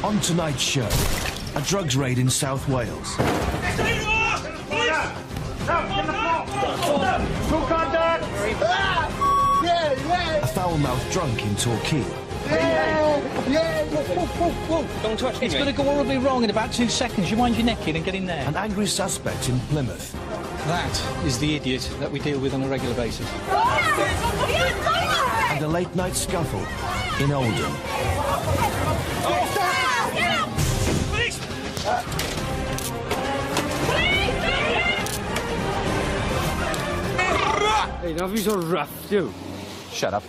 On tonight's show, a drugs raid in South Wales. A foul-mouthed drunk in Torquay. Don't touch me. It's going to go horribly wrong in about 2 seconds. You mind your neck in and get in there. An angry suspect in Plymouth. That is the idiot that we deal with on a regular basis. And a late-night scuffle in Oldham. Hey, don't be so rough, you. Shut up.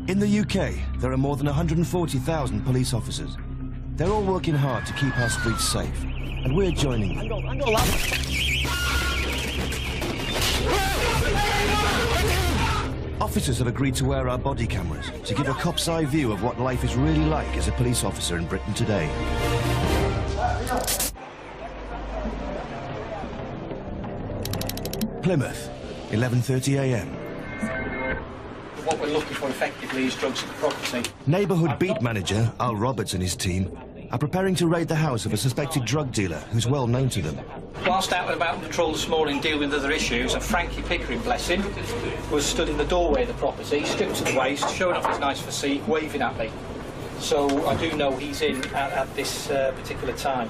In the UK, there are more than 140,000 police officers. They're all working hard to keep our streets safe, and we're joining them. Officers have agreed to wear our body cameras to give a cop's eye view of what life is really like as a police officer in Britain today. Plymouth, 11:30 a.m. What we're looking for effectively is drugs at the property. Neighbourhood beat manager Al Roberts and his team are preparing to raid the house of a suspected drug dealer who's well known to them. Whilst out and about on patrol this morning dealing with other issues, and Frankie Pickering, bless him, was stood in the doorway of the property, stripped to the waist, showing off his nice physique, waving at me. So I do know he's in at this particular time.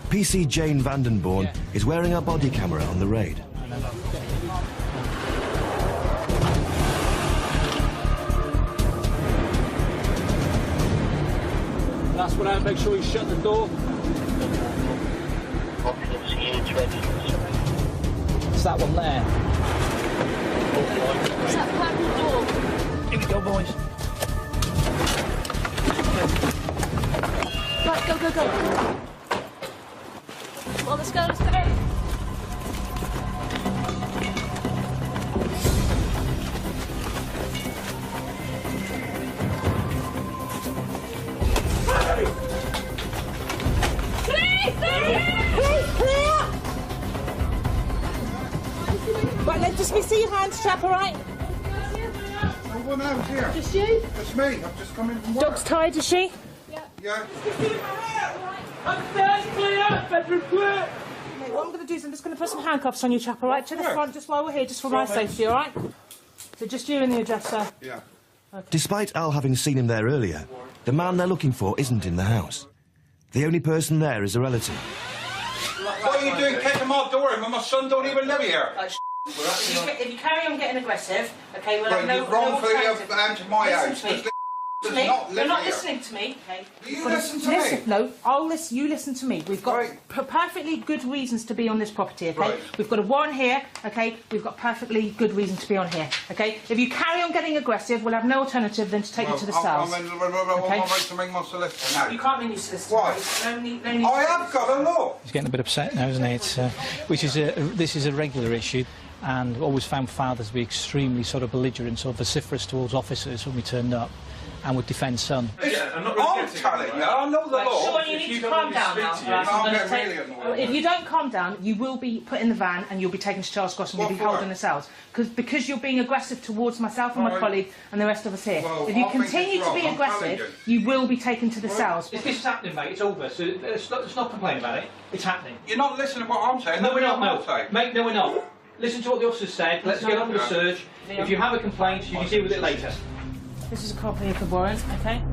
PC Jane Vandenborn is wearing a body camera on the raid. Last one out, make sure you shut the door. It's that one there. Is that purple door? Here we go, boys. Right, go, go, go. Well, let's go, let's go. Right, let's just see your hands, chap, all right? No one out here. Just you? It's me. I've just come in from work. Dog's tied, is she? Yeah. Upstairs clear, bedroom clear. Okay, what I'm going to do is I'm just going to put some handcuffs on you, chap, all right? To the front, just while we're here, just for my safety, all right? So just you and the address, sir. Yeah. Okay. Despite Al having seen him there earlier, the man they're looking for isn't in the house. The only person there is a relative. What are you doing kicking my door in when my son don't even live here? If you carry on getting aggressive, okay, we'll Right, you've wrongfully entered my house. Listen to me. Does not live You're not here. listening to me, okay? You listen to me. No, I'll listen. You listen to me. We've got perfectly good reasons to be on this property, okay? Right. We've got a warrant here, okay? We've got perfectly good reason to be on here, okay? If you carry on getting aggressive, we'll have no alternative than to take you to the cells. I'm right to make my solicitor now. You can't ring your solicitor. Why? No need, no need I have got a law. He's getting a bit upset now, isn't he? It's, this is a regular issue, and always found fathers to be extremely sort of belligerent, sort of vociferous towards officers when we turned up, and would defend son. I'm telling you, I know the law. Sean, you need to calm down now. Right, I'm I'm gonna getting really take- annoyed. If you don't calm down, you will be put in the van and you'll be taken to Charles Cross and you'll be What for? held in the cells. Because you're being aggressive towards myself and my Right. colleague and the rest of us here. Well, If you I think continue it's to be wrong, I'm telling aggressive, you will be taken to the cells. If this is happening, mate, it's over. So let's not complain about it. It's happening. You're not listening to what I'm saying. No, we're not, What no. I'm saying. Mate, no, we're not. Listen to what the officer said. Let's get on with the search. If you have a complaint, you can deal with it later. This is a copy of the warrant, okay?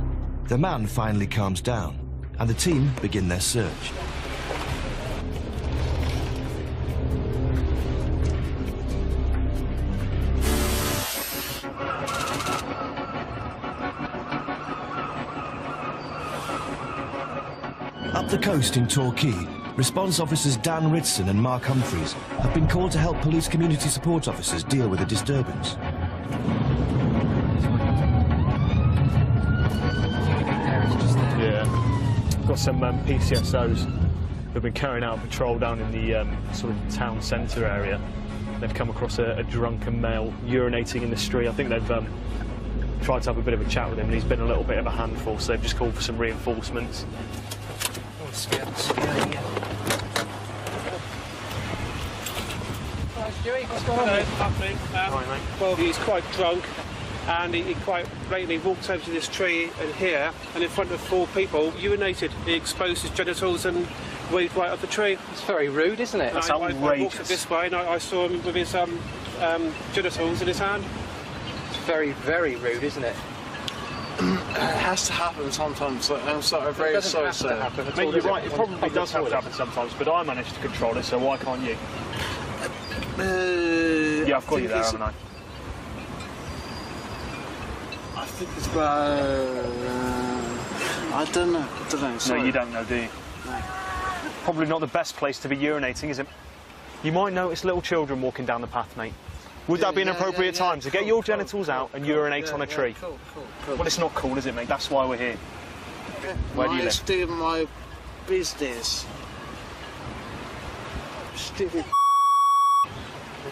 The man finally calms down, and the team begin their search. Up the coast in Torquay, response officers Dan Ritson and Mark Humphreys have been called to help police community support officers deal with a disturbance. some PCSOs who've been carrying out a patrol down in the sort of town centre area. They've come across a drunken male urinating in the street. I think they've tried to have a bit of a chat with him, and he's been a little bit of a handful, so they've just called for some reinforcements. Oh, scared. Hi, Stewie, what's going on? Happening. Right, mate. Well, he's quite drunk, and he quite blatantly walked over to this tree and here, and in front of 4 people, urinated. He exposed his genitals and waved right up the tree. It's very rude, isn't it? That's I walked outrageous. this way, and I saw him with his genitals in his hand. It's very, very rude, isn't it? It has to happen sometimes. I'm sorry, very It doesn't sorry, have to sir. happen at Mate, all, you're does it? right, it probably does have to happen sometimes, but I managed to control it, so why can't you? Yeah, I've got you there, haven't I? I think it's about... I don't know. Sorry. No, you don't know, do you? No. Probably not the best place to be urinating, is it? You might notice little children walking down the path, mate. Would that be an appropriate time to get your genitals out and urinate on a tree? Cool. Well, it's not cool, is it, mate? That's why we're here. Where do you live? Doing my business. Stupid.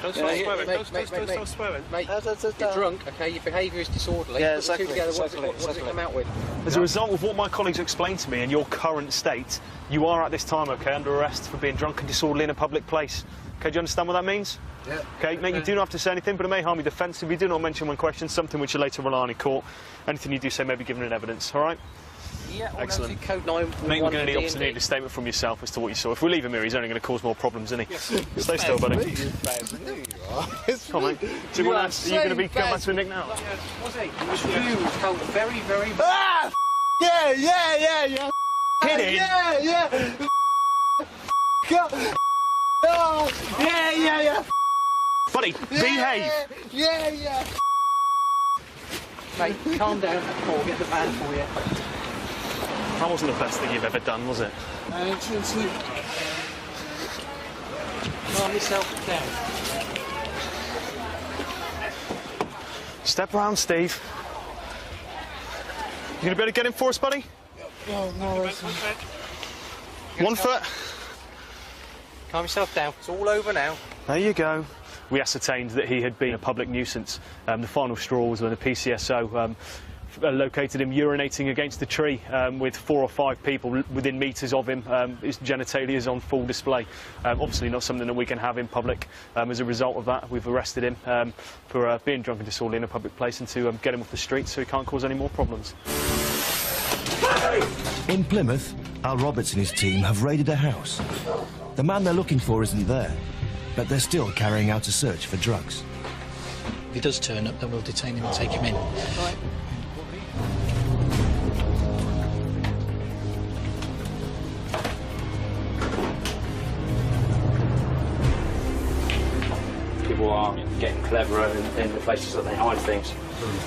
Don't start Yeah, swearing. mate, Don't mate, start swearing. Mate, you're drunk, okay? Your behaviour is disorderly. Yeah, Put the two exactly, together, what exactly. does it come out with? As a result of what my colleagues explained to me and your current state, you are at this time, okay, under arrest for being drunk and disorderly in a public place. Okay, do you understand what that means? Yeah. Okay, mate, you do not have to say anything, but it may harm your defence if you do not mention when questioned, something which you later rely on in court. Anything you do say may be given in evidence, all right? Yeah, Excellent. Code 9. Mate, we're going to obviously need a statement from yourself as to what you saw. If we leave him here, he's only going to cause more problems, isn't he? Stay still, buddy. Come on, mate. Do you want to, are you going to be going back to the Nick now? Was he? He was rude. Felt very, very... Ah! Yeah. Kidding? Yeah. Oh, yeah. Buddy, behave. Yeah. Mate, calm down. I'll get the van for you. That wasn't the best thing you've ever done, was it? Calm yourself down. Step round, Steve. You going to be able to get him for us, buddy? Oh, no. One foot. Calm yourself down. It's all over now. There you go. We ascertained that he had been a public nuisance. The final straw was when the PCSO located him urinating against the tree with 4 or 5 people within metres of him. His genitalia is on full display. Obviously not something that we can have in public. As a result of that, we've arrested him for being drunk and disorderly in a public place and to get him off the street so he can't cause any more problems. In Plymouth, Al Roberts and his team have raided a house. The man they're looking for isn't there, but they're still carrying out a search for drugs. If he does turn up, then we'll detain him and take him in. Right. People are getting cleverer in the places that they hide things,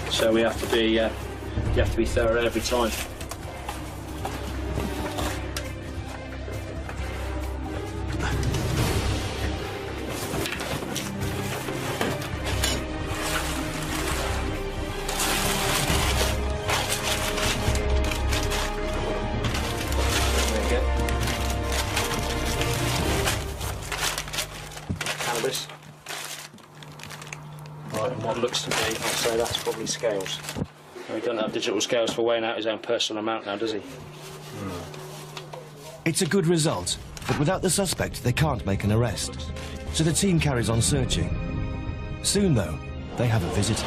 so we have to be you have to be thorough every time. Cannabis. Right, and what looks to be, I'll say that's probably scales. He doesn't have digital scales for weighing out his own personal amount now, does he? It's a good result, but without the suspect, they can't make an arrest. So the team carries on searching. Soon, though, they have a visitor.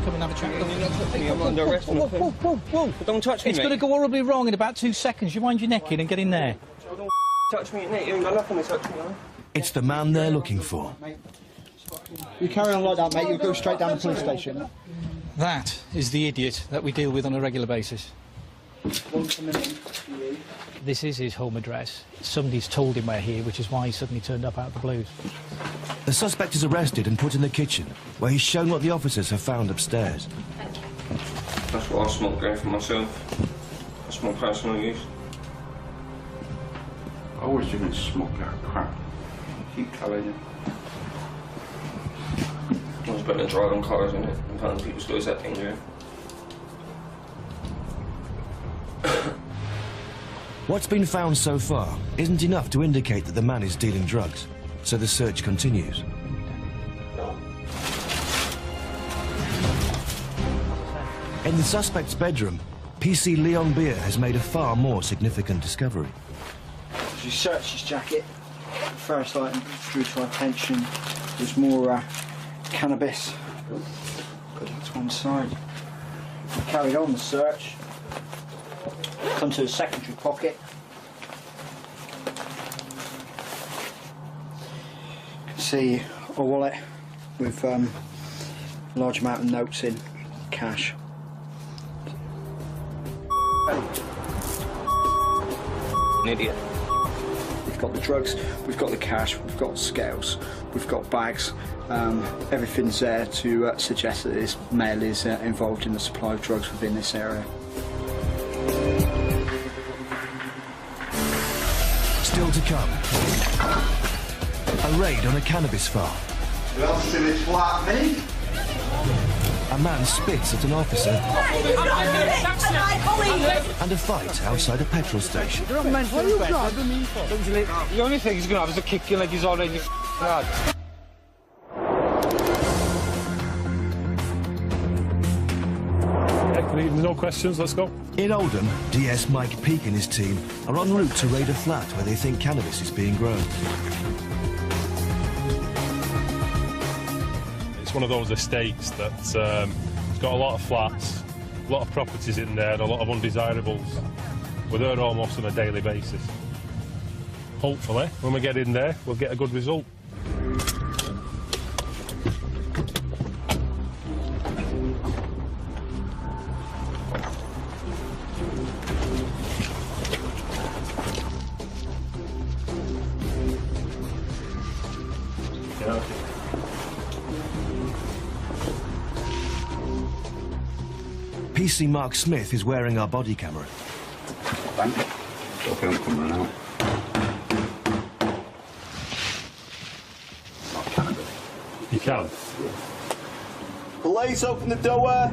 Come and have a chat with him. I'm under arrest. Whoa. Don't touch me, It's mate. going to go horribly wrong in about 2 seconds. You wind your neck in and get in there. Don't touch me, mate. You ain't got nothing to touch me on. It's the man they're looking for. You carry on like that, mate, you'll go straight down the police station. That is the idiot that we deal with on a regular basis. This is his home address. Somebody's told him we're here, which is why he suddenly turned up out of the blues. The suspect is arrested and put in the kitchen, where he's shown what the officers have found upstairs. That's what I smoke going for myself. That's my personal use. I always didn't smoke that crap. Keep telling you. It's better than driving cars, isn't it? And telling people stories that thing, yeah. What's been found so far isn't enough to indicate that the man is dealing drugs, so the search continues. In the suspect's bedroom, PC Leon Beer has made a far more significant discovery. As we searched his jacket, the first item drew to our attention was more cannabis. Put it to one side. We carried on the search. Come to the secondary pocket. You can see a wallet with a large amount of notes in, cash. An idiot. We've got the drugs, we've got the cash, we've got scales, we've got bags. Everything's there to suggest that this male is involved in the supply of drugs within this area. Still to come. A raid on a cannabis farm. Who else is in this flat, me? A man spits at an officer. And a fight outside a petrol station. The only thing he's going to have is a kick you like he's already hard. There's no questions, let's go. In Oldham, DS Mike Peake and his team are en route to raid a flat where they think cannabis is being grown. It's one of those estates that's got a lot of flats, a lot of properties in there, and a lot of undesirables. We're there almost on a daily basis. Hopefully, when we get in there, we'll get a good result. PC Mark Smith is wearing our body camera. Thank you. Okay, I'm coming out. You can. Police, open the door.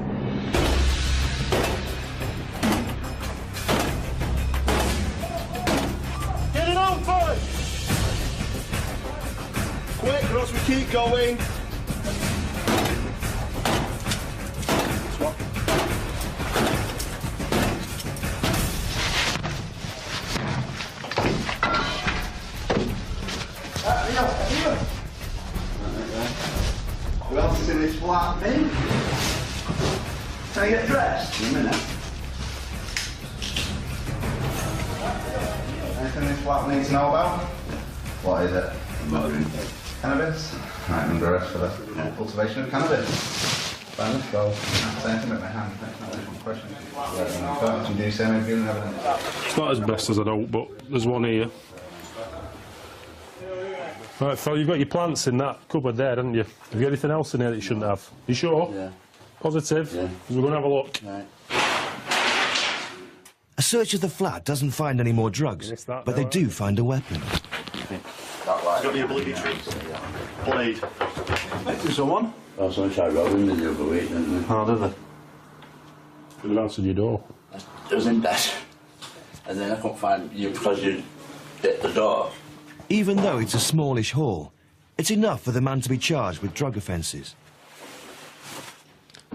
Get it on first! Quick, or else we keep going. Who else is in this flat, me? Can I get dressed? In a minute. Anything in this flat we need to know about? What is it? Cannabis? Right, under arrest for the cultivation of cannabis. Fine, let's go. Say anything with my hand. Question. What do you say? Maybe you have evidence. It's not as best as I'd hope, but there's one here. Right, Phil, you've got your plants in that cupboard there, haven't you? Have you got anything else in there that you shouldn't have? You sure? Yeah. Positive? Yeah. We're going to have a look. Right. A search of the flat doesn't find any more drugs, but they do find a weapon. It's got the ability to blade. Is someone? Well, someone tried robbing me the other week, didn't they? Oh, did they? Could have answered your door. It was in bed. And then I couldn't find you because you hit the door. Even though it's a smallish haul, it's enough for the man to be charged with drug offences.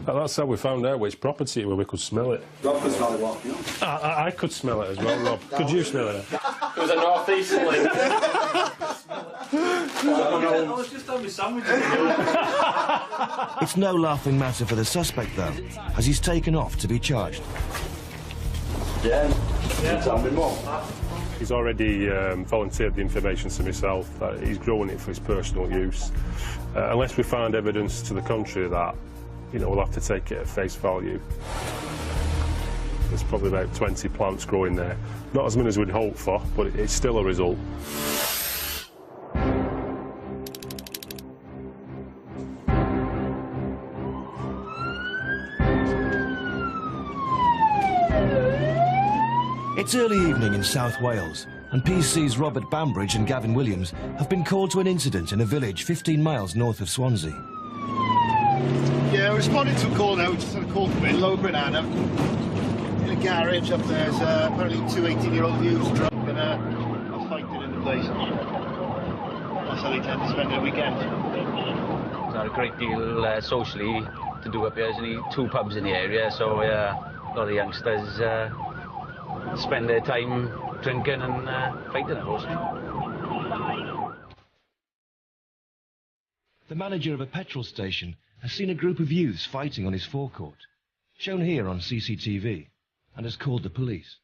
That's how we found out which property where we could smell it. Rob could smell it, what? You know? I could smell it as well, Rob. Could you smell it? It was a north-easterly. I was just having sandwiches. It's no laughing matter for the suspect, though, as he's taken off to be charged. Yeah. Tell me more. He's already volunteered the information to myself that he's growing it for his personal use. Unless we find evidence to the contrary of that, you know, we'll have to take it at face value. There's probably about 20 plants growing there. Not as many as we'd hope for, but it's still a result. It's early evening in South Wales, and PC's Robert Bambridge and Gavin Williams have been called to an incident in a village 15 miles north of Swansea. Yeah, I responded to a call now. We just had a call from in Lower Brynana. In the garage up there's apparently two 18-year-old youths drunk and are fighting in the place. That's how they tend to spend their weekend. There's not a great deal socially to do up here. There's only 2 pubs in the area, so a lot of the youngsters spend their time drinking and fighting, of course. The manager of a petrol station has seen a group of youths fighting on his forecourt, shown here on CCTV, and has called the police.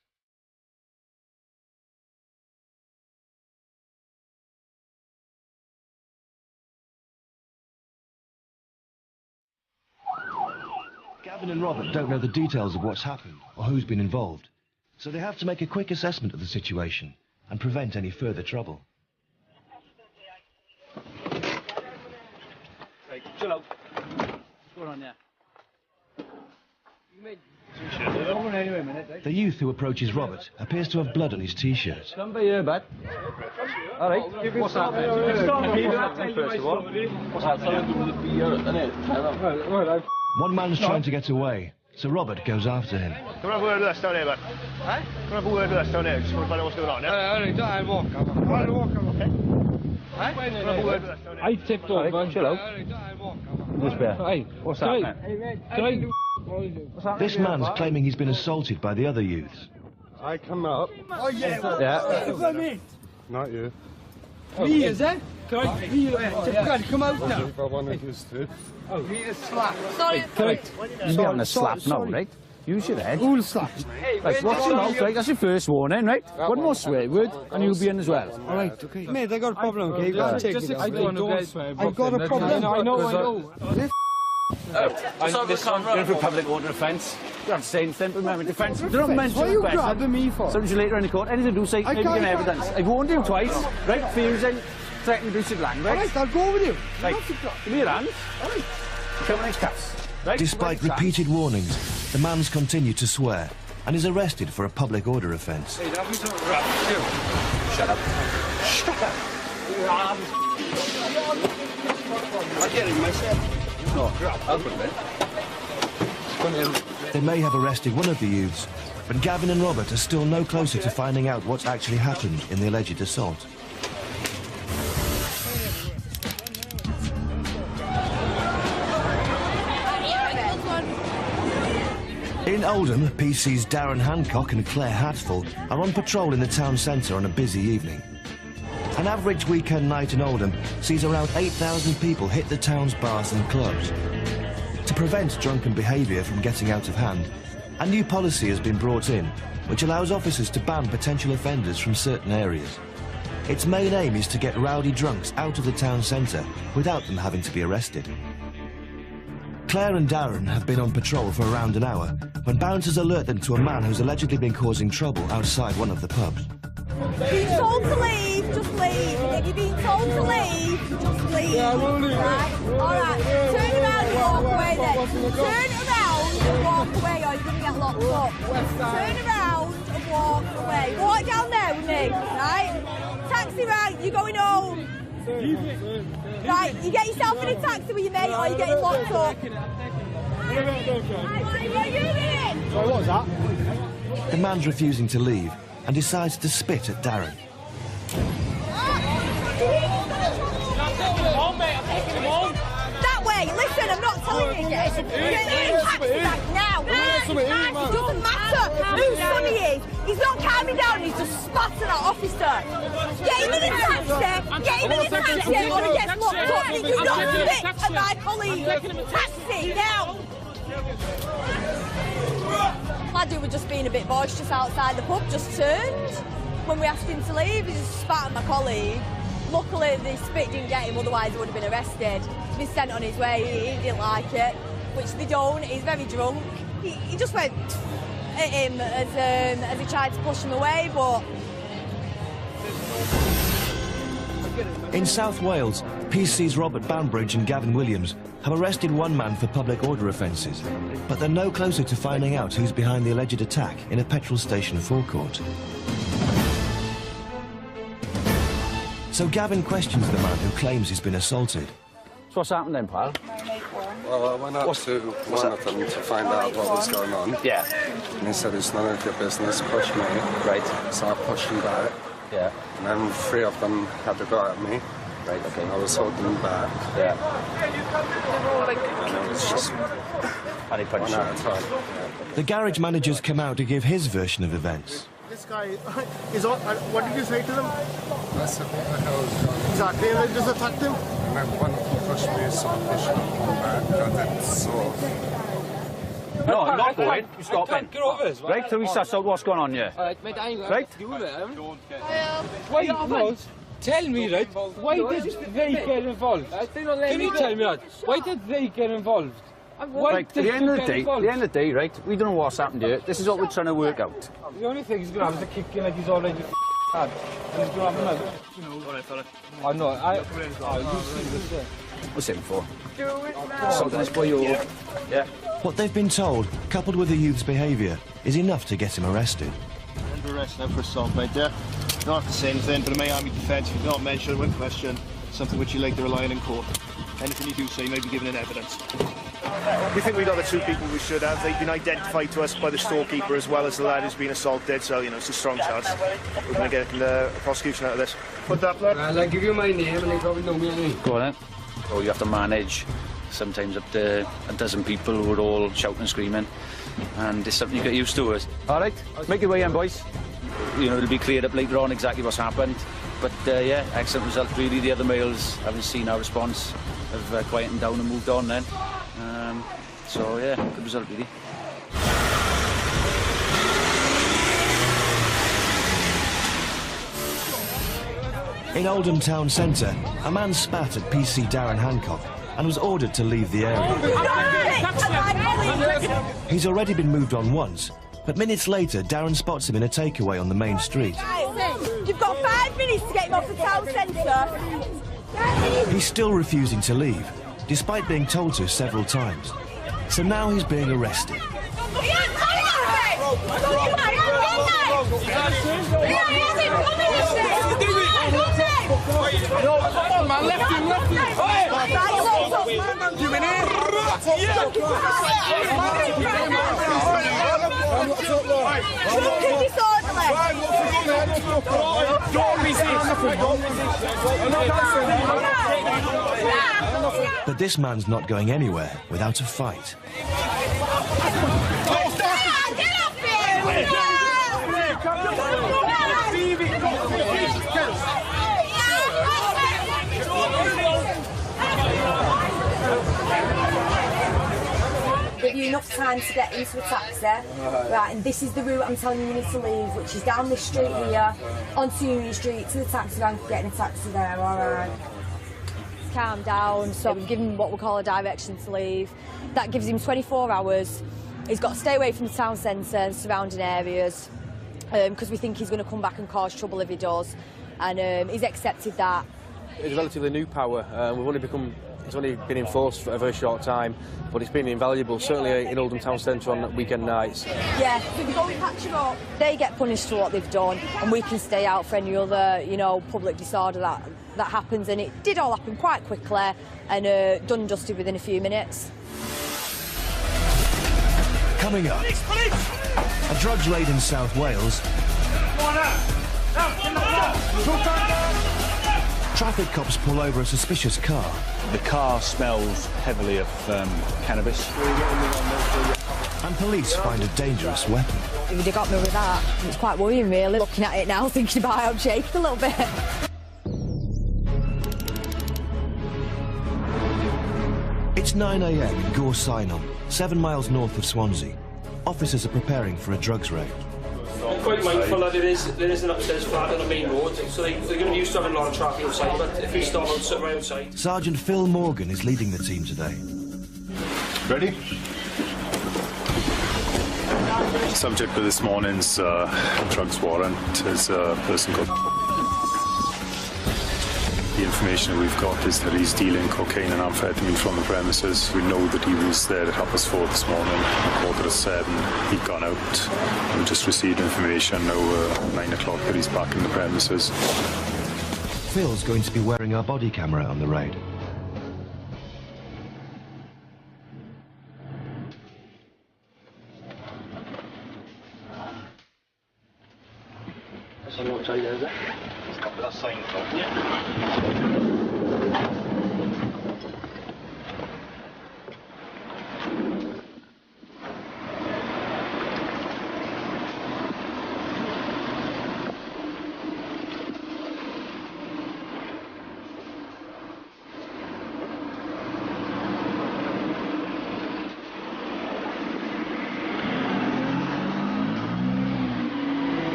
Gavin and Robert don't know the details of what's happened or who's been involved, so they have to make a quick assessment of the situation and prevent any further trouble. Right, chill out. What's going on there? The youth who approaches Robert appears to have blood on his t-shirt. Come by here, bud. All right. What's happening? First of all. What's happening? One man's trying to get away, so Robert goes after him. Come and have a word with us down here, bud. Huh? Come and have a word with us down here. Just want to find out what's going on, yeah? I'll walk. I'll walk, okay? I tipped over. Chill out. What's Hey, what's happening? This man's claiming he's been assaulted by the other youths. I come up. Oh, yeah. Yeah. Not you. Me, is it? Come out now. I wanted this too. Oh, me a slap. Sorry. Correct. You're getting a slap now, right? Use your head. Who'll slap? Right, watch your mouth, right? That's your first warning, right? One more swear word, and you'll be in as well. All right, okay. Mate, I got a problem, okay? I don't swear. I've got a problem. I know. This is for public order offence. You have to say anything, but remember, defence. Don't mention What are you grabbing me for? Something you later in the court. Anything to do, say, maybe give evidence. I've warned you twice, right? Refusing, threatening abusive language. All right, I'll go with you. Right, give me your hands. All right. Come on, cuffs. Right? Despite repeated warnings, the man's continued to swear and is arrested for a public order offence. Hey, that was a rap. Shut up. Shut up. I get it myself. No, I'll put it in. They may have arrested one of the youths, but Gavin and Robert are still no closer to finding out what's actually happened in the alleged assault. In Oldham, PC's Darren Hancock and Claire Hatfull are on patrol in the town centre on a busy evening. An average weekend night in Oldham sees around 8,000 people hit the town's bars and clubs. To prevent drunken behaviour from getting out of hand, a new policy has been brought in which allows officers to ban potential offenders from certain areas. Its main aim is to get rowdy drunks out of the town centre without them having to be arrested. Claire and Darren have been on patrol for around an hour when bouncers alert them to a man who's allegedly been causing trouble outside one of the pubs. Being told to leave, just leave. If you're being told to leave, just leave. Yeah, I will leave. Right? Alright, turn around and walk away then. Turn around and walk away or you're going to get locked up. Turn around and walk away. Walk down there with me, right? Taxi right, you're going home. Right, you get yourself in a taxi with your mate or you're getting locked up. What are you doing? Sorry, what was that? The man's refusing to leave and decides to spit at Darren. That way, listen, I'm not telling you yet. You're in a taxi right now. It doesn't matter whose son he is. He's not calming down, he's just spatting at officer. Get him in the taxi, get him in the taxi or he gets locked up. You do not spit at my colleague. Taxi, now. Lad who were just being a bit boisterous outside the pub just turned. When we asked him to leave, he just spat at my colleague. Luckily, the spit didn't get him, otherwise he would have been arrested. He's been sent on his way, he didn't like it, which they don't, he's very drunk. He just went at him as he tried to push him away, but... In South Wales, PC's Robert Banbridge and Gavin Williams have arrested one man for public order offences, but they're no closer to finding out who's behind the alleged attack in a petrol station forecourt. So Gavin questions the man who claims he's been assaulted. So what's happened then, pal? Well, I went up to one of them to find out what was going on. Yeah. And he said, it's none of your business, push me. Right. So I pushed him back. Yeah. And then 3 of them had to go at me. Right, okay. And I was holding them back. Yeah. And it was just and he punched one at a time. The garage managers come out to give his version of events. This guy is on. What did you say to them? I said, what the hell is going on? Exactly, and they just attacked him. And then one of them pushed me, so I pushed him back. And then so... No, I'm not going. You stop it. Get over this, Right, till we suss out what's going on here. Mate, I ain't got Right? to do with it. Why, no, tell me, right, why did they get involved? Can you tell me that? Why did they get involved? Why Right, at did the end they of the get day, involved? right, we don't know what's happened here. This is what we're trying to work out. The only thing he's going to have is a kick in like he's already had. And he's going to have another. Alright, fella. I know, you see this there. What's it for? Do it now. Something this boy over. Yeah. What they've been told, coupled with the youth's behaviour, is enough to get him arrested. Under arrest now for assault, mate, yeah? You don't have to say anything, but in my army defence, if you don't mention when questioned, something which you like to rely on in court. Anything you do say may be given in evidence. We think we got the 2 people we should have. They've been identified to us by the storekeeper as well as the lad who's been assaulted, so, you know, it's a strong chance. We're going to get a prosecution out of this. Put that, lad. Well, I'll give you my name and you probably know me anyway. Go on then. So you have to manage sometimes up to a dozen people who are all shouting and screaming, and it's something you get used to. All right, make your way in, boys. You know, it'll be cleared up later on exactly what's happened. But yeah, excellent result really. The other males, having seen our response, have quietened down and moved on then. So yeah, good result really. In Oldham town centre, a man spat at PC Darren Hancock and was ordered to leave the area. He's already been moved on once, but minutes later, Darren spots him in a takeaway on the main street. You've got 5 minutes to get him off the town centre. He's still refusing to leave, despite being told to several times. So now he's being arrested. But this man's not going anywhere without a fight. Give you enough time to get into a taxi, right, and this is the route I'm telling you need to leave, which is down this street here, onto Union Street, to the taxi rank, getting a taxi there, alright? Calm down, so we've given him what we call a direction to leave. That gives him 24 hours. He's got to stay away from the town centre and surrounding areas, because we think he's going to come back and cause trouble if he does, and he's accepted that. It's relatively new power. It's only been enforced for a very short time, but it's been invaluable, certainly in Oldham town centre on weekend nights. Yeah, so if we go and patch them up, they get punished for what they've done, and we can stay out for any other, you know, public disorder that happens, and it did all happen quite quickly, and done and dusted within a few minutes. Coming up, a drugs raid in South Wales. Traffic cops pull over a suspicious car. The car smells heavily of cannabis. And police find a dangerous weapon. If you'd have got me with that, it's quite worrying really, looking at it now, thinking about how I'm shaking a little bit. It's 9 a.m. in Gore Sinon, 7 miles north of Swansea. Officers are preparing for a drugs raid. I'm quite mindful that there is an upstairs flat on the main road, so they're going to be used to having a lot of traffic outside, but if we stop right outside... Sergeant Phil Morgan is leading the team today. Ready? Subject for this morning's drugs warrant is a person called... The information that we've got is that he's dealing cocaine and amphetamine from the premises. We know that he was there at 4:30 this morning, 7:15. He'd gone out. We just received information now 9 o'clock that he's back in the premises. Phil's going to be wearing our body camera on the raid. Some outside there, is it? It's got that sign on. Yeah.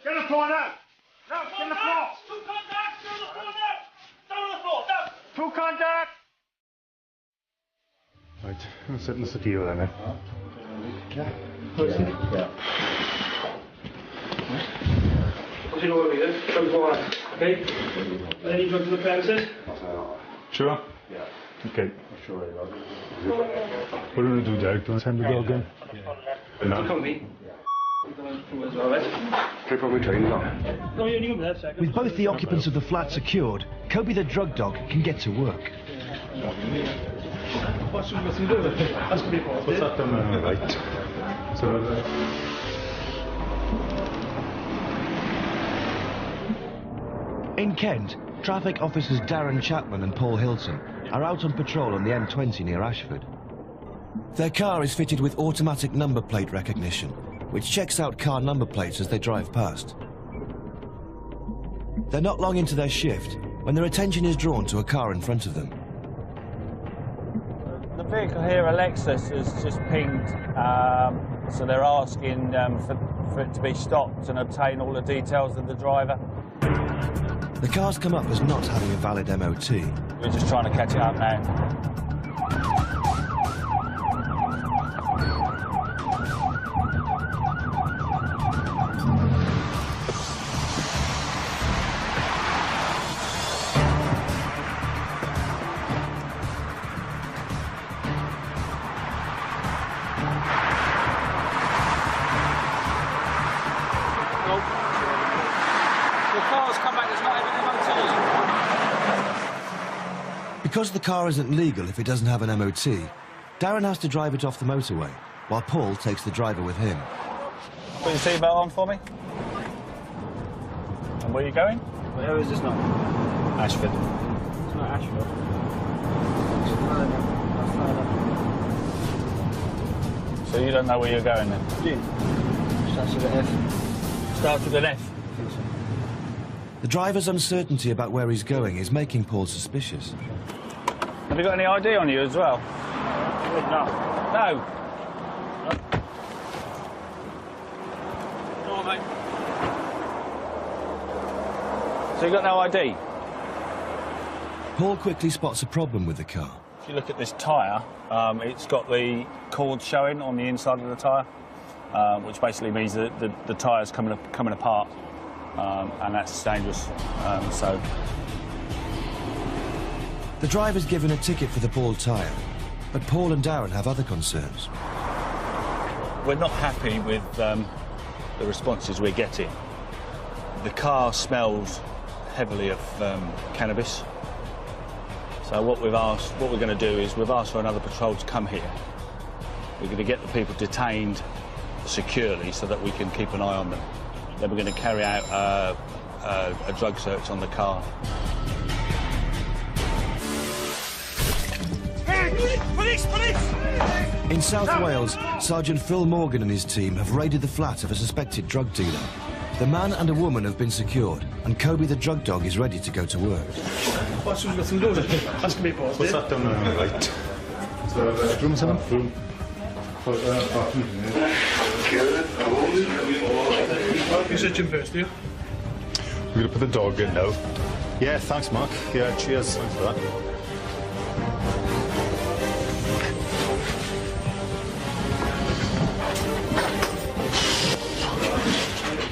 Get the floor now! No, get the floor! Two contacts, down the floor now! Down on the floor, down! Two contact! Right, I'm setting the secure then, eh? Yeah. Yeah. What's your order then? Drugs warrant. Okay? Any drugs in the premises? Sure? Yeah. Okay. Sure, What are we going to do, Derek? Do you want to send the dog in? You come with me. With both the occupants of the flat secured, Kobe the drug dog can get to work. What's that down on the right? So, In Kent, traffic officers Darren Chapman and Paul Hilton are out on patrol on the M20 near Ashford. Their car is fitted with automatic number plate recognition, which checks out car number plates as they drive past. They're not long into their shift when their attention is drawn to a car in front of them. The vehicle here, a Lexus, has just pinged, so they're asking for it to be stopped and obtain all the details of the driver. The car's come up as not having a valid MOT. We're just trying to catch it up now. Because the car isn't legal if it doesn't have an MOT, Darren has to drive it off the motorway, while Paul takes the driver with him. Put your seatbelt on for me. And where are you going? Where is this now? Ashford. It's not Ashford. So you don't know where you're going then? Starts with an F. Starts with an F. The driver's uncertainty about where he's going is making Paul suspicious. Have you got any ID on you as well? No. No. No, mate. So you got no ID? Paul quickly spots a problem with the car. If you look at this tyre, it's got the cord showing on the inside of the tyre, which basically means that the tyre's coming apart, and that's dangerous. The driver's given a ticket for the bald tyre, but Paul and Darren have other concerns. We're not happy with the responses we're getting. The car smells heavily of cannabis. So what we're going to do is we've asked for another patrol to come here. We're going to get the people detained securely so that we can keep an eye on them. Then we're going to carry out a drug search on the car. Police! In South Wales, Sergeant Phil Morgan and his team have raided the flat of a suspected drug dealer. The man and a woman have been secured, and Kobe the drug dog is ready to go to work. What's that down on the right? Room 7? Room. You're searching first, do you? We're going to put the dog in now. Yeah, thanks, Mark. Yeah, cheers. Thanks for that.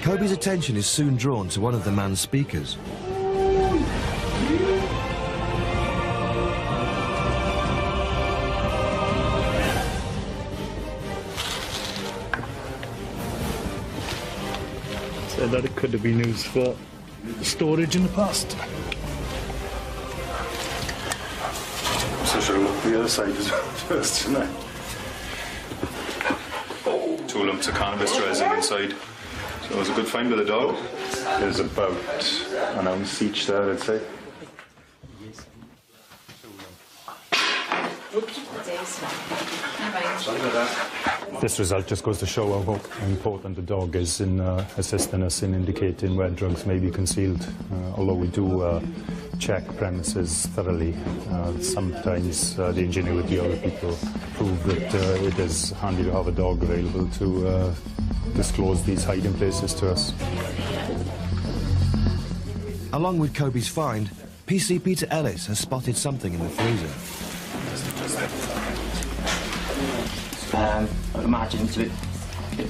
Kobe's attention is soon drawn to one of the man's speakers. Said that it could have been used for storage in the past. should have looked the other side as well first, shouldn't I? 2 lumps of cannabis resin inside. So it was a good find with the dog. There's about an ounce each there, I'd say. This result just goes to show how important the dog is in assisting us in indicating where drugs may be concealed. Although we do check premises thoroughly, sometimes the ingenuity of the people prove that it is handy to have a dog available to disclose these hiding places to us. Along with Kobe's find, PC Peter Ellis has spotted something in the freezer. I imagine it's a bit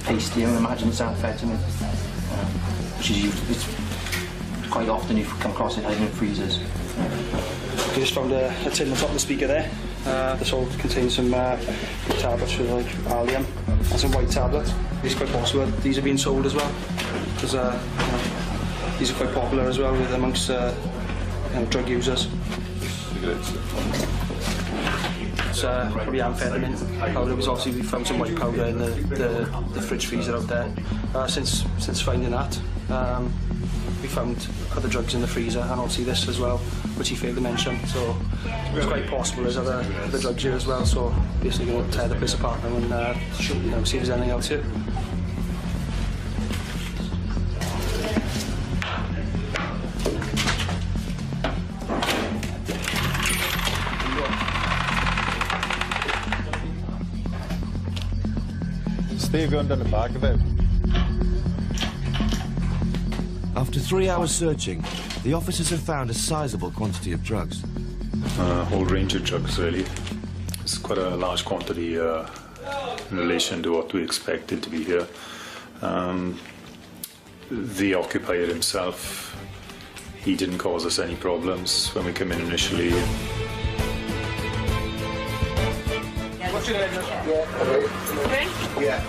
pasty. I imagine it's amphetamine, which is used. It's quite often you come across it hiding in freezers. We just found a tin on top of the speaker there. This all contains some tablets with like Allium and some white tablets. It's quite possible these are being sold as well, because these are quite popular as well with amongst drug users. It's probably amphetamine powder. Because obviously we found some white powder in the fridge freezer out there. Since finding that, we found other drugs in the freezer, and obviously this as well, which he failed to mention. So it's quite possible there's other drugs here as well. So basically going to tear the place apart now and see if there's anything else here. Steve, going down the back of it. After 3 hours searching, the officers have found a sizable quantity of drugs. A whole range of drugs, really. It's quite a large quantity in relation to what we expected to be here. The occupier himself, he didn't cause us any problems when we came in initially. What's your name? Yeah.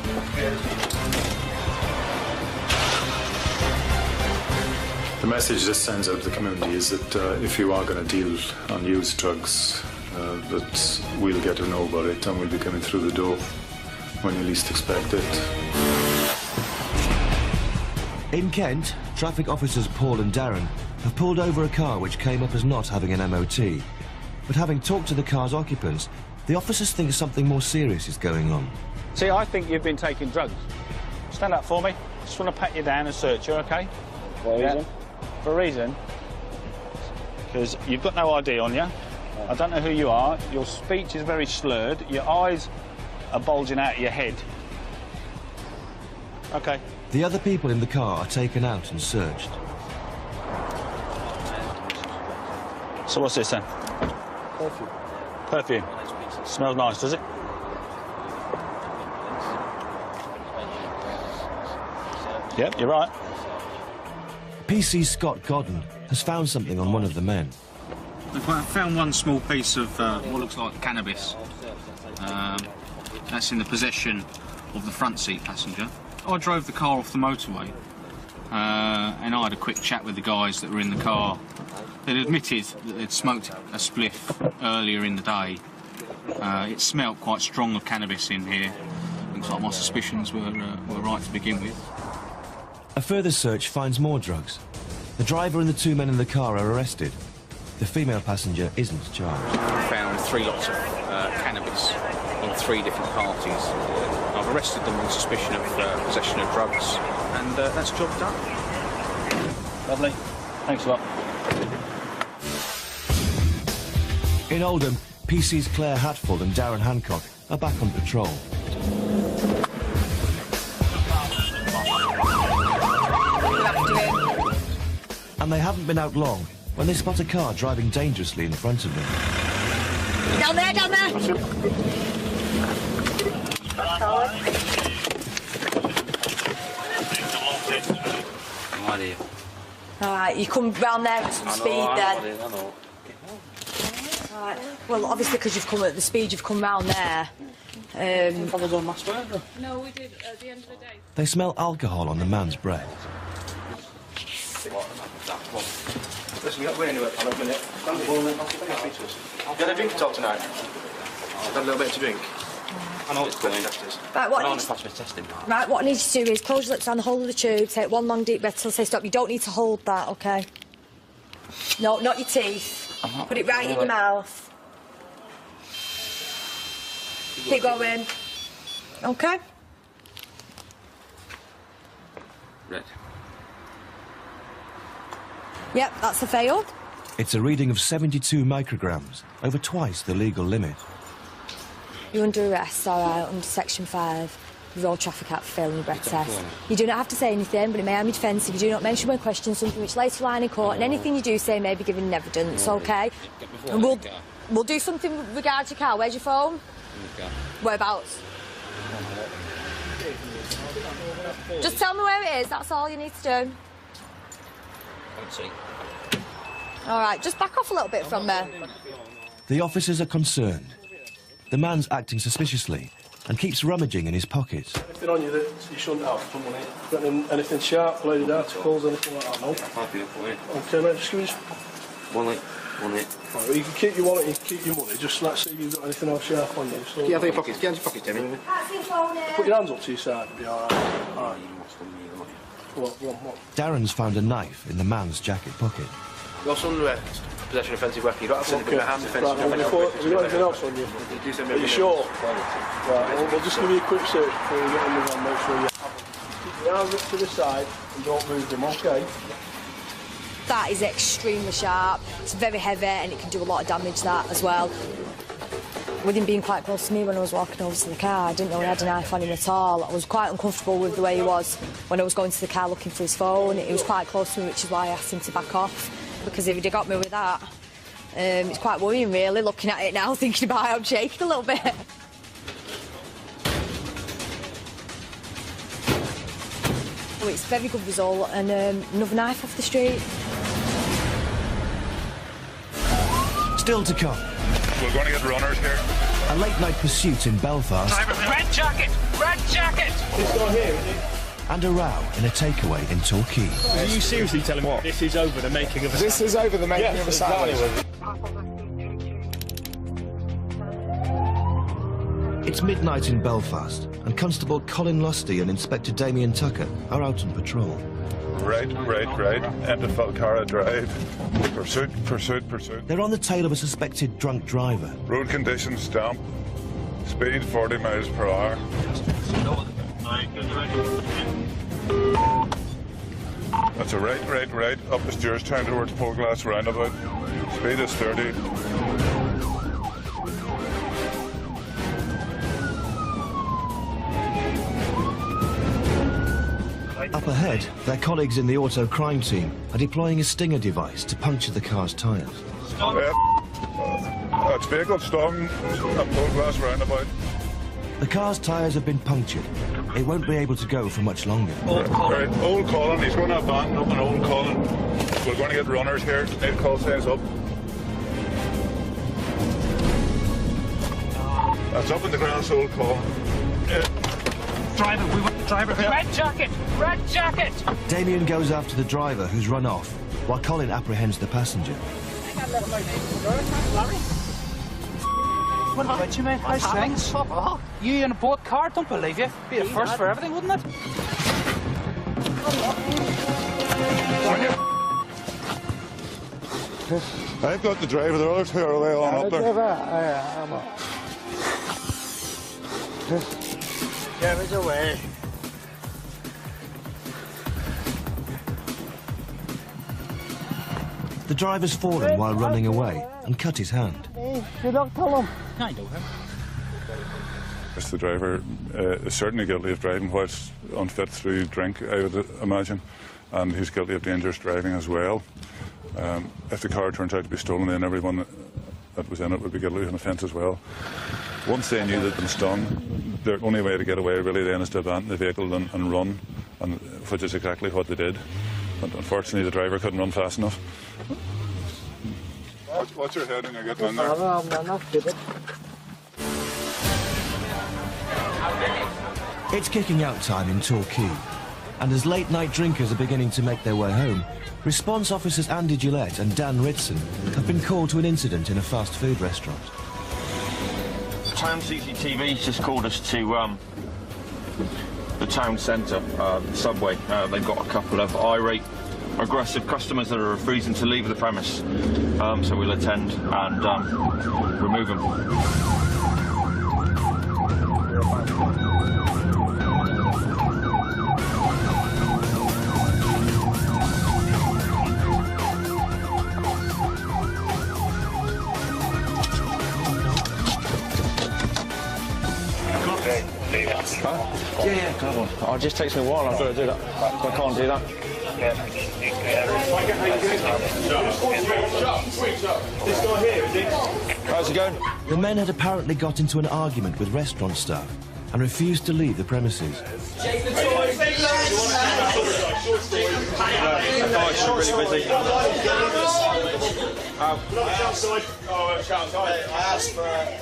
The message this sends out to the community is that if you are going to deal on used drugs, that we'll get to know about it and we'll be coming through the door when you least expect it. In Kent, traffic officers Paul and Darren have pulled over a car which came up as not having an MOT. But having talked to the car's occupants, the officers think something more serious is going on. See, I think you've been taking drugs. Stand up for me. Just want to pat you down and search you, OK? For a reason? For a reason? Because you've got no ID on you. I don't know who you are. Your speech is very slurred. Your eyes are bulging out of your head. OK. The other people in the car are taken out and searched. So what's this then? Perfume. Perfume. Smells nice, does it? Yep, you're right. PC Scott Godden has found something on one of the men. I found one small piece of what looks like cannabis. That's in the possession of the front seat passenger. I drove the car off the motorway and I had a quick chat with the guys that were in the car. They'd admitted that they'd smoked a spliff earlier in the day. It smelled quite strong of cannabis in here. Looks like my suspicions were right to begin with. A further search finds more drugs. The driver and the 2 men in the car are arrested. The female passenger isn't charged. We found 3 lots of cannabis in 3 different parties. I've arrested them on suspicion of possession of drugs, and that's job done. Lovely. Thanks a lot. In Oldham, PC's Claire Hatfield and Darren Hancock are back on patrol. And they haven't been out long when they spot a car driving dangerously in front of them. Down there, down there! Alright, you come round there at some speed then. I know. Right. Well, obviously because you've come at the speed you've come round there. No, we did at the end of the day. They smell alcohol on the man's breath. Listen, you're not going anywhere, pal, a minute. Stand it. I'll speak to us. You had a drink at all tonight? Had a little bit to drink? I know it's going. Right, what I need you to do is close your lips down the whole of the tube, take one long deep breath till I say stop. You don't need to hold that, OK? No, not your teeth. Put it right in your mouth. Keep going. OK? Red. Yep, that's a fail. It's a reading of 72 micrograms, over twice the legal limit. You're under arrest, all right, under Section 5, Road Traffic Act for failing your breath test. You do not have to say anything, but it may harm your defence if you do not mention when questioned something which later line in court, and anything you do say may be given in evidence, OK? And we'll do something with regard to your car. Where's your phone? Whereabouts? Just tell me where it is, that's all you need to do. All right, just back off a little bit from there. The officers are concerned. The man's acting suspiciously and keeps rummaging in his pockets. Anything on you that you shouldn't have from money? Got anything sharp, bladed articles, anything like that, no? Happy enough for it. OK, mate, just give me... Wallet. Right, well, you can keep your wallet, you can keep your money, just let's see if you've got anything else sharp on you. So... Get out of your pockets, get out of your pockets, Timmy. Put your hands up to your side, it'll be all right. All right. What? Darren's found a knife in the man's jacket pocket. You're also under possession of offensive weapon. You don't have to send a hand offensive weapon. Have you got anything else on you? Are you sure? Right, we'll just give you a quick search before we get on the van, make sure you have them. Keep your arms up to the side and don't move them, OK? That is extremely sharp. It's very heavy and it can do a lot of damage, that, as well. With him being quite close to me when I was walking over to the car, I didn't know he had a knife on him at all. I was quite uncomfortable with the way he was when I was going to the car looking for his phone. He was quite close to me, which is why I asked him to back off, because if he'd have got me with that, it's quite worrying, really, looking at it now, thinking about how I'm shaking a little bit. Oh, it's a very good result, and another knife off the street. Still to come. We're going to get runners here. A late-night pursuit in Belfast. Red jacket! Red jacket! This guy here, is it? And a row in a takeaway in Torquay. Are you seriously telling me this is over the making of a This is over the making of a sandwich. It's midnight in Belfast, and Constable Colin Lusty and Inspector Damien Tucker are out on patrol. Right, into Falcara Drive. Pursuit. They're on the tail of a suspected drunk driver. Road conditions damp. Speed 40 miles per hour. That's a right, up the Stewartstown towards Portglass roundabout. Speed is 30. Up ahead, their colleagues in the auto crime team are deploying a stinger device to puncture the car's tyres. That's vehicle stung at Portglass roundabout. The car's tyres have been punctured. It won't be able to go for much longer. Right, Old Colin, he's going to abandon up in Old Colin. We're going to get runners here. Need call signs up. That's up in the grass, Old Colin. Driver, we want the driver. Red jacket! Red jacket! Damien goes after the driver, who's run off, while Colin apprehends the passenger. What about you, mate? How's things? You in a boat car? Don't believe you. Be the first for everything, wouldn't it? I've got the driver. The other two are way on up there. Get it away. The driver's fallen while running away and cut his hand. You don't tell him. I know him. The driver is certainly guilty of driving whilst unfit through drink, I would imagine, and he's guilty of dangerous driving as well. If the car turns out to be stolen, then everyone that was in it would be guilty of an offence as well. Once they knew they'd been stung, their only way to get away really then is to abandon the vehicle and run, which is exactly what they did. But unfortunately, the driver couldn't run fast enough. What's your head when you're getting in there? It's kicking out time in Torquay. And as late-night drinkers are beginning to make their way home, response officers Andy Gillette and Dan Ritson have been called to an incident in a fast food restaurant. Town CCTV just called us to the town centre, Subway. They've got a couple of irate, aggressive customers that are refusing to leave the premise. So we'll attend and remove them. Yeah, come on. Oh, it just takes me a while. I've got to do that. I can't do that. How's it going? The men had apparently got into an argument with restaurant staff and refused to leave the premises.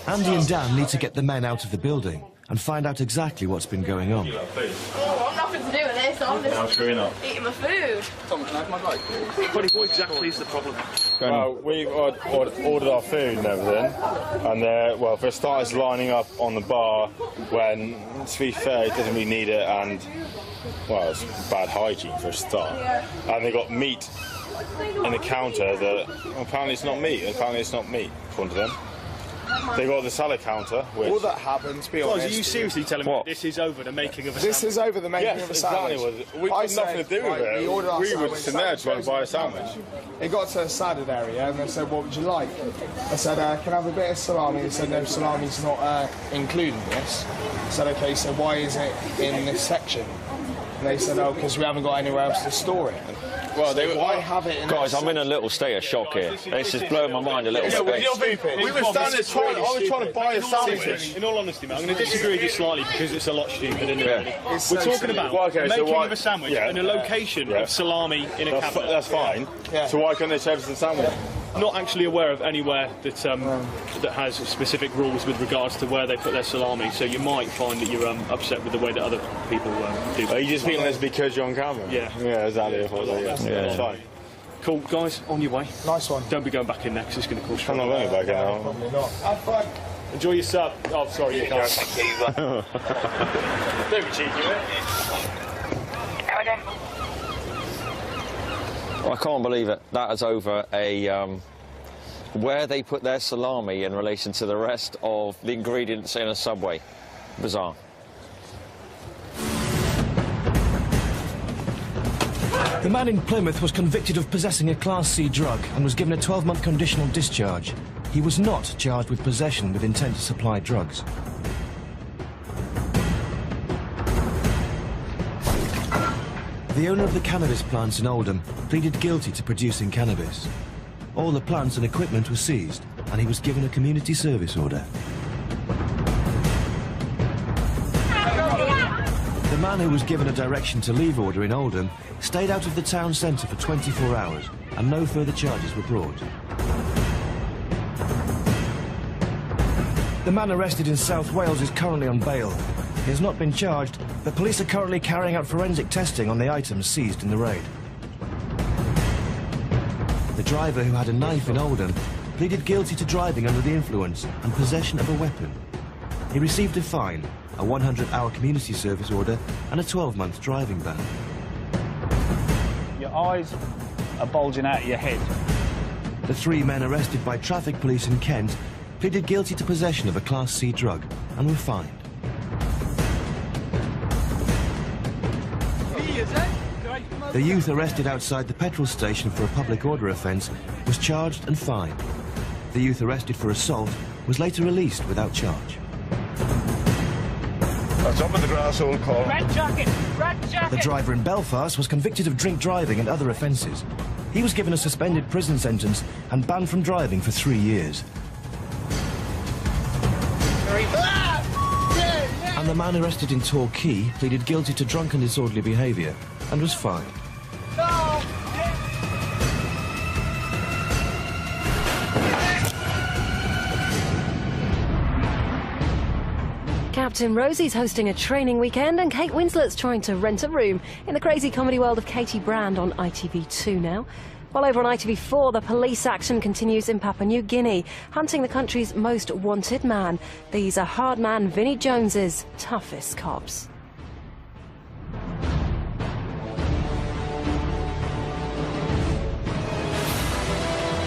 Andy and Dan need to get the men out of the building and find out exactly what's been going on. Oh, I'm nothing to do with this. I'm just eating my food. Tom, can I have my bike? Buddy, what exactly is the problem? Well, we've ordered our food and everything, and well, for starters, lining up on the bar when, to be fair, it doesn't really need it, and, well, it's bad hygiene for a start. And they got meat in the counter that, well, apparently it's not meat, according to them. They got the salad counter, which... All that happened, to be honest... Are you seriously telling me this is over the making of a sandwich? This is over the making of a sandwich. Exactly. We've got nothing to do with it. We were just in there trying to buy a sandwich. It got to a salad area and they said, what would you like? I said, can I have a bit of salami? They said, no, salami's not included in this. I said, OK, so why is it in this section? And they said, oh, because we haven't got anywhere else to store it. Well, why have it in Guys, I'm in a little state of shock here. This is blowing my mind a little bit. We were standing trying, I was trying to buy a sandwich. In all honesty, mate, I'm going to disagree with you slightly because it's a lot stupider than it. We're talking about the making of a sandwich and a location of salami in a cabinet. That's fine. So why can't they service the sandwich? Not actually aware of anywhere that that has specific rules with regards to where they put their salami, so you might find that you're upset with the way that other people do. Are you just feeling this because you're on camera? Yeah. Yeah, exactly. That's fine. Cool, guys, on your way. Nice one. Don't be going back in there because it's going to cause trouble. I'm not going back in now. Probably not. Have fun. Enjoy your sub. Oh, sorry, you can't. Don't be cheeky, mate. I can't believe it. That is over where they put their salami in relation to the rest of the ingredients in a Subway. Bizarre. The man in Plymouth was convicted of possessing a Class C drug and was given a 12-month conditional discharge. He was not charged with possession with intent to supply drugs. The owner of the cannabis plants in Oldham pleaded guilty to producing cannabis. All the plants and equipment were seized, and he was given a community service order. The man who was given a direction to leave order in Oldham stayed out of the town centre for 24 hours, and no further charges were brought. The man arrested in South Wales is currently on bail. He has not been charged, but police are currently carrying out forensic testing on the items seized in the raid. The driver, who had a knife in Oldham, pleaded guilty to driving under the influence and possession of a weapon. He received a fine, a 100-hour community service order, and a 12-month driving ban. Your eyes are bulging out of your head. The three men arrested by traffic police in Kent pleaded guilty to possession of a Class C drug and were fined. The youth arrested outside the petrol station for a public order offence was charged and fined. The youth arrested for assault was later released without charge. That's up in the grass, old car. Red jacket! Red jacket! The driver in Belfast was convicted of drink driving and other offences. He was given a suspended prison sentence and banned from driving for 3 years. And the man arrested in Torquay pleaded guilty to drunken disorderly behaviour and was fined. Captain Rosie's hosting a training weekend, and Kate Winslet's trying to rent a room in the crazy comedy world of Katie Brand on ITV2 now. While over on ITV4, the police action continues in Papua New Guinea, hunting the country's most wanted man. These are hard man Vinnie Jones's toughest cops.